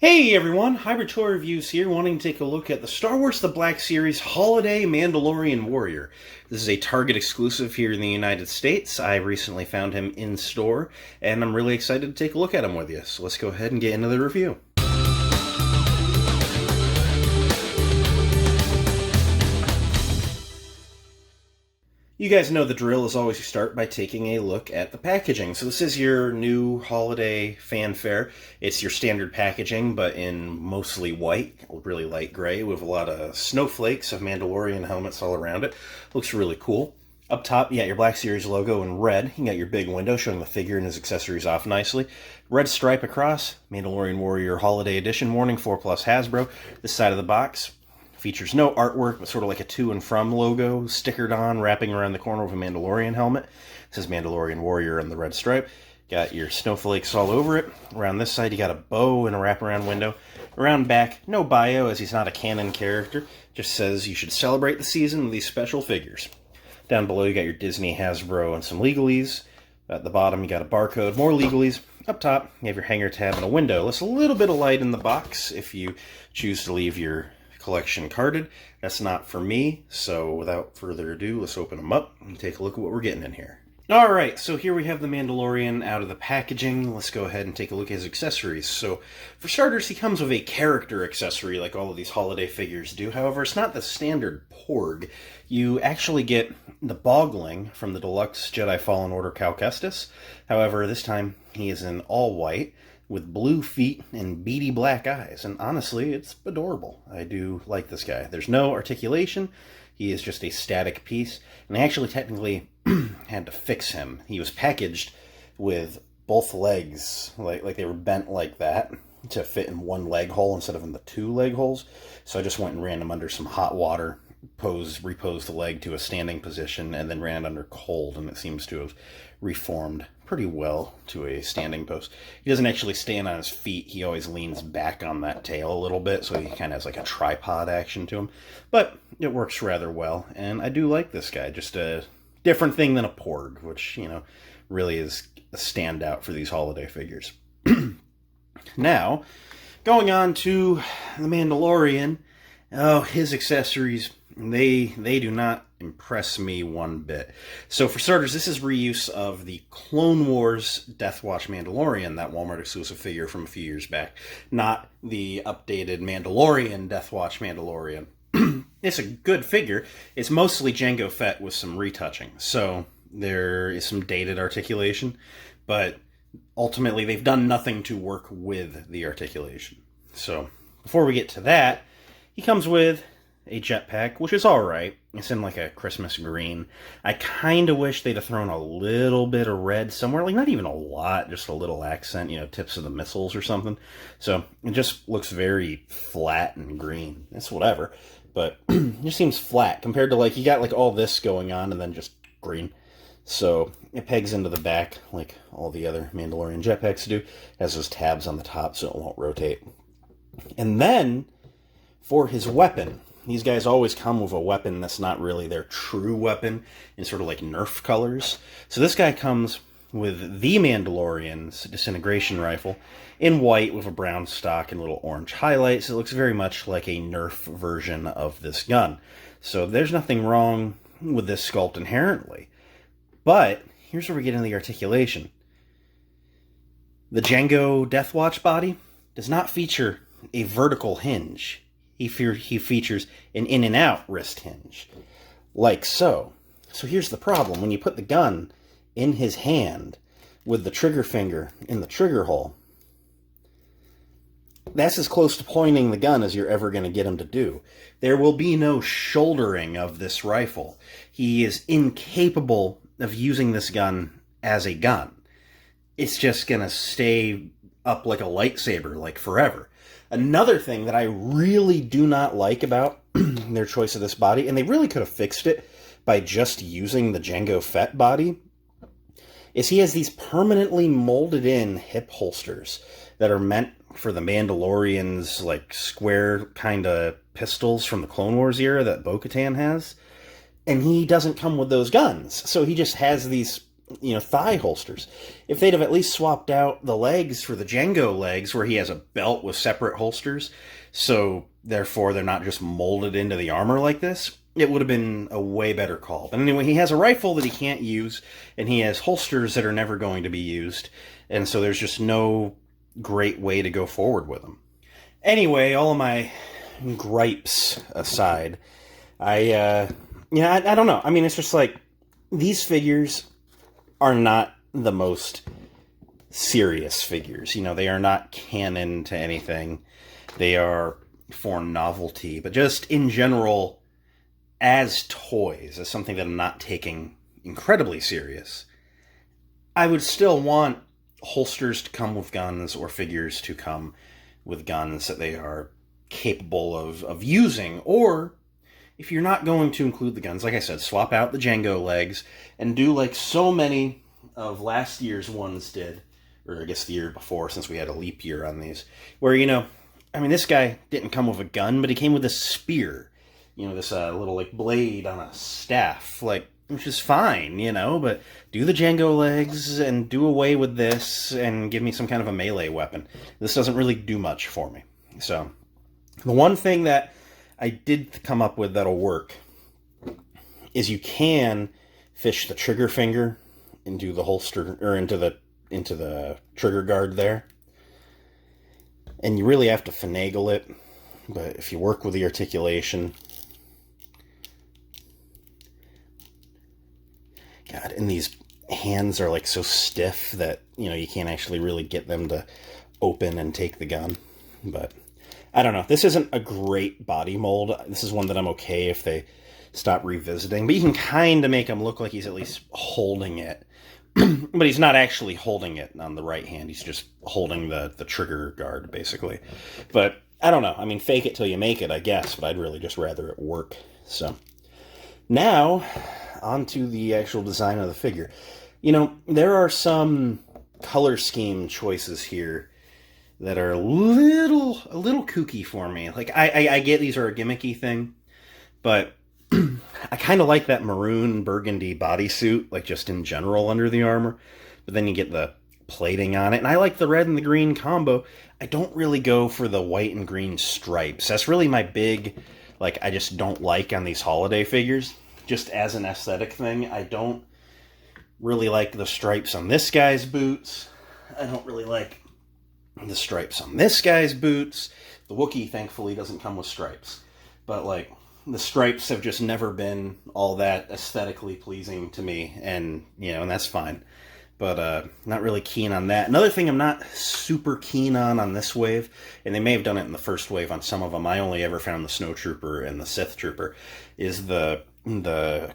Hey everyone, Hybrid Toy Reviews here, wanting to take a look at the Star Wars The Black Series Holiday Mandalorian Warrior. This is a Target exclusive here in the United States. I recently found him in store, and I'm really excited to take a look at him with you. So let's go ahead and get into the review. You guys know the drill is always you start by taking a look at the packaging. So this is your new holiday fanfare. It's your standard packaging, but in mostly white, really light gray, with a lot of snowflakes of Mandalorian helmets all around it. Looks really cool. Up top, you got your Black Series logo in red. You got your big window showing the figure and his accessories off nicely. Red stripe across, Mandalorian Warrior Holiday Edition, Warning 4+ Hasbro. This side of the box features no artwork, but sort of like a to and from logo, stickered on, wrapping around the corner of a Mandalorian helmet. It says Mandalorian Warrior on the red stripe. Got your snowflakes all over it. Around this side, you got a bow and a wraparound window. Around back, no bio, as he's not a canon character. Just says you should celebrate the season with these special figures. Down below, you got your Disney, Hasbro, and some legalese. At the bottom, you got a barcode, more legalese. Up top, you have your hanger tab and a window. There's a little bit of light in the box if you choose to leave your collection carded. That's not for me, so without further ado, let's open them up and take a look at what we're getting in here. Alright, so here we have the Mandalorian out of the packaging. Let's go ahead and take a look at his accessories. So, for starters, he comes with a character accessory like all of these holiday figures do. However, it's not the standard Porg. You actually get the Bogling from the Deluxe Jedi Fallen Order Cal Kestis. However, this time he is in all white, with blue feet and beady black eyes, and honestly, it's adorable. I do like this guy. There's no articulation. He is just a static piece, and I actually technically had to fix him. He was packaged with both legs, like they were bent like that, to fit in one leg hole instead of in the two leg holes. So I just went and ran him under some hot water, reposed the leg to a standing position, and then ran it under cold, and it seems to have reformed pretty well to a standing post. He doesn't actually stand on his feet. He always leans back on that tail a little bit, so he kind of has like a tripod action to him. But it works rather well, and I do like this guy. Just a different thing than a Porg, which, you know, really is a standout for these holiday figures. Now, going on to the Mandalorian. Oh, his accessories, they do not impress me one bit. So for starters, this is reuse of the Clone Wars Death Watch Mandalorian, that Walmart exclusive figure from a few years back, not the updated Mandalorian Death Watch Mandalorian. It's a good figure. It's mostly Jango Fett with some retouching, so there is some dated articulation, but ultimately they've done nothing to work with the articulation. So before we get to that, he comes with a jetpack, which is alright. It's in like a Christmas green. I kind of wish they'd have thrown a little bit of red somewhere. Like, not even a lot, just a little accent, you know, tips of the missiles or something. So, it just looks very flat and green. It's whatever. But, it just seems flat compared to, like, you got, like, all this going on and then just green. So, it pegs into the back like all the other Mandalorian jetpacks do. It has those tabs on the top so it won't rotate. And then, for his weapon, these guys always come with a weapon that's not really their true weapon, in sort of like Nerf colors. So this guy comes with the Mandalorian's disintegration rifle in white with a brown stock and little orange highlights. It looks very much like a Nerf version of this gun. So there's nothing wrong with this sculpt inherently. But here's where we get into the articulation. The Jango Death Watch body does not feature a vertical hinge. He features an in and out wrist hinge, like so. So here's the problem. When you put the gun in his hand with the trigger finger in the trigger hole, that's as close to pointing the gun as you're ever going to get him to do. There will be no shouldering of this rifle. He is incapable of using this gun as a gun. It's just going to stay up like a lightsaber, like forever. Another thing that I really do not like about their choice of this body, and they really could have fixed it by just using the Jango Fett body, is he has these permanently molded in hip holsters that are meant for the Mandalorian's like square kind of pistols from the Clone Wars era that Bo-Katan has. And he doesn't come with those guns. So he just has these thigh holsters. If they'd have at least swapped out the legs for the Django legs, where he has a belt with separate holsters, so therefore they're not just molded into the armor like this, it would have been a way better call. But anyway, he has a rifle that he can't use, and he has holsters that are never going to be used, and so there's just no great way to go forward with him. Anyway, all of my gripes aside, I don't know. I mean, it's just like, these figures are not the most serious figures. They are not canon to anything. They are for novelty. But just in general, as toys, as something that I'm not taking incredibly serious, I would still want holsters to come with guns, or figures to come with guns that they are capable of using. Or, if you're not going to include the guns, like I said, swap out the Django legs and do like so many of last year's ones did, or I guess the year before, since we had a leap year on these, where, this guy didn't come with a gun, but he came with a spear, this little like blade on a staff, which is fine, but do the Django legs and do away with this and give me some kind of a melee weapon. This doesn't really do much for me. So, the one thing that I did come up with that'll work is you can fish the trigger finger into the holster, or into the trigger guard there. And you really have to finagle it, but if you work with the articulation, God, and these hands are like so stiff that, you can't actually really get them to open and take the gun. But I don't know. This isn't a great body mold. This is one that I'm okay if they stop revisiting. But you can kind of make him look like he's at least holding it. But he's not actually holding it on the right hand. He's just holding the trigger guard, basically. But I don't know. I mean, fake it till you make it, I guess. But I'd really just rather it work. So now, on to the actual design of the figure. There are some color scheme choices here that are a little kooky for me. Like, I get these are a gimmicky thing, but I kind of like that maroon burgundy bodysuit, like just in general under the armor. But then you get the plating on it, and I like the red and the green combo. I don't really go for the white and green stripes. That's really my big, I just don't like on these holiday figures. Just as an aesthetic thing, I don't really like the stripes on this guy's boots. I don't really like the stripes on this guy's boots. The Wookiee, thankfully, doesn't come with stripes. But, the stripes have just never been all that aesthetically pleasing to me. And, and that's fine. But, not really keen on that. Another thing I'm not super keen on this wave, and they may have done it in the first wave on some of them, I only ever found the Snow Trooper and the Sith Trooper, is the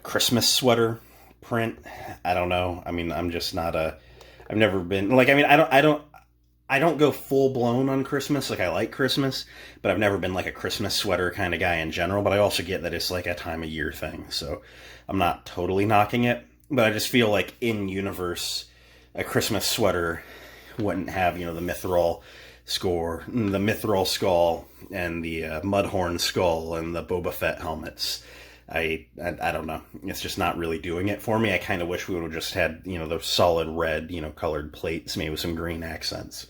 Christmas sweater print. I don't know. I mean, I'm just not I've never been, I don't go full blown on Christmas. I like Christmas, but I've never been a Christmas sweater kind of guy in general. But I also get that it's a time of year thing. So I'm not totally knocking it, but I just feel like in universe, a Christmas sweater wouldn't have, the Mithril score, the Mithril skull, and the Mudhorn skull, and the Boba Fett helmets. I don't know. It's just not really doing it for me. I kind of wish we would have just had, the solid red, colored plates, maybe with some green accents.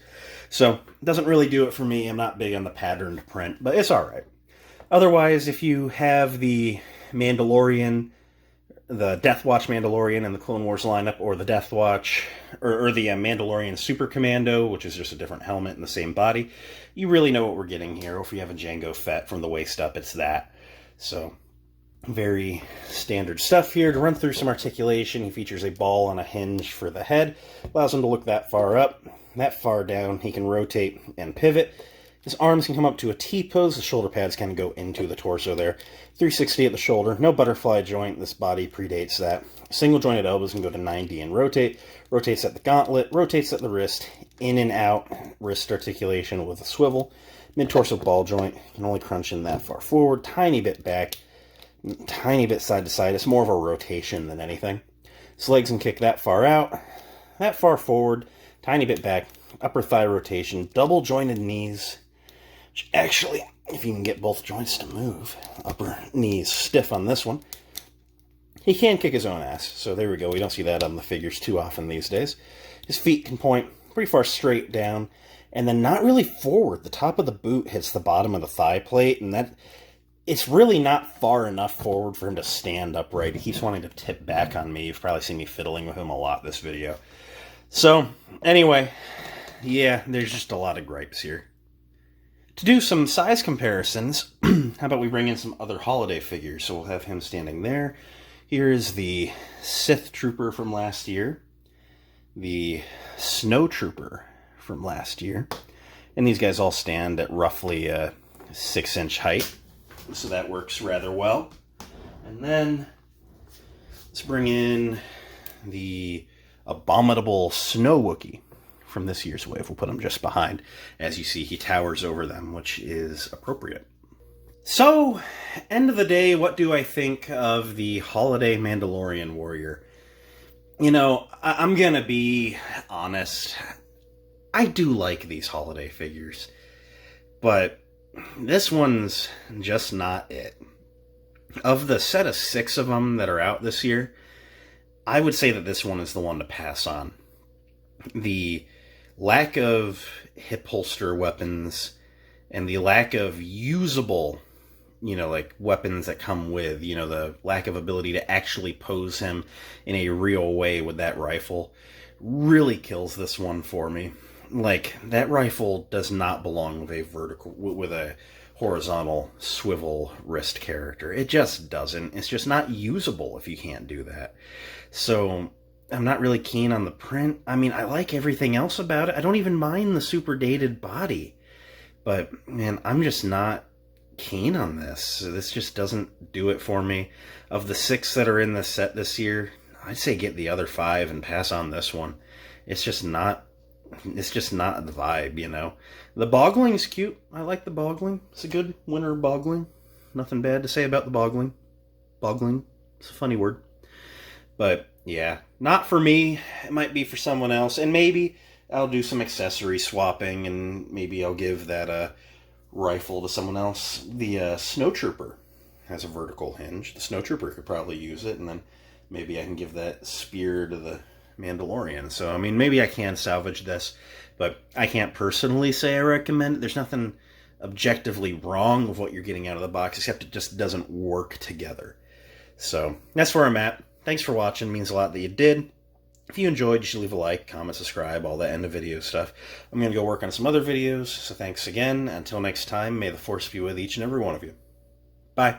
So, it doesn't really do it for me. I'm not big on the patterned print, but it's alright. Otherwise, if you have the Mandalorian, the Death Watch Mandalorian in the Clone Wars lineup, or the Death Watch, or the Mandalorian Super Commando, which is just a different helmet in the same body, you really know what we're getting here. Or if you have a Jango Fett from the waist up, it's that. So, very standard stuff here. To run through some articulation, he features a ball on a hinge for the head. Allows him to look that far up, that far down. He can rotate and pivot. His arms can come up to a T-pose. The shoulder pads kind of go into the torso there. 360 at the shoulder. No butterfly joint. This body predates that. Single jointed elbows can go to 90 and rotate. Rotates at the gauntlet. Rotates at the wrist. In and out. Wrist articulation with a swivel. Mid-torso ball joint. Can only crunch in that far forward. Tiny bit back. Tiny bit side to side. It's more of a rotation than anything. His legs can kick that far out. That far forward. Tiny bit back. Upper thigh rotation. Double jointed knees. Which actually, if you can get both joints to move, upper knees stiff on this one. He can kick his own ass, so there we go. We don't see that on the figures too often these days. His feet can point pretty far straight down, and then not really forward. The top of the boot hits the bottom of the thigh plate, and that it's really not far enough forward for him to stand upright. He keeps wanting to tip back on me. You've probably seen me fiddling with him a lot this video. So, anyway, yeah, there's just a lot of gripes here. To do some size comparisons, how about we bring in some other holiday figures? So we'll have him standing there. Here is the Sith Trooper from last year, the Snow Trooper from last year, and these guys all stand at roughly a 6-inch height, so that works rather well. And then let's bring in the Abominable Snow Wookiee from this year's wave. We'll put him just behind. As you see, he towers over them, which is appropriate. So, end of the day, what do I think of the holiday Mandalorian warrior? You know, I'm gonna be honest. I do like these holiday figures, but this one's just not it. Of the set of 6 of them that are out this year, I would say that this one is the one to pass on. The lack of hip holster weapons and the lack of usable, like weapons that come with, the lack of ability to actually pose him in a real way with that rifle really kills this one for me. Like, that rifle does not belong with a horizontal swivel wrist character. It just doesn't. It's just not usable if you can't do that. So I'm not really keen on the print. I mean, I like everything else about it. I don't even mind the super dated body. But, man, I'm just not keen on this. This just doesn't do it for me. Of the 6 that are in the set this year, I'd say get the other 5 and pass on this one. It's just not the vibe, The Bogling's cute. I like the Bogling. It's a good winter Bogling. Nothing bad to say about the Bogling. Bogling. It's a funny word. But, yeah, not for me. It might be for someone else. And maybe I'll do some accessory swapping, and maybe I'll give that rifle to someone else. The Snow Trooper has a vertical hinge. The Snow Trooper could probably use it, and then maybe I can give that spear to the Mandalorian. So, I mean, maybe I can salvage this, but I can't personally say I recommend it. There's nothing objectively wrong with what you're getting out of the box, except it just doesn't work together. So, that's where I'm at. Thanks for watching. It means a lot that you did. If you enjoyed, you should leave a like, comment, subscribe, all that end of video stuff. I'm going to go work on some other videos, so thanks again. Until next time, may the Force be with each and every one of you. Bye.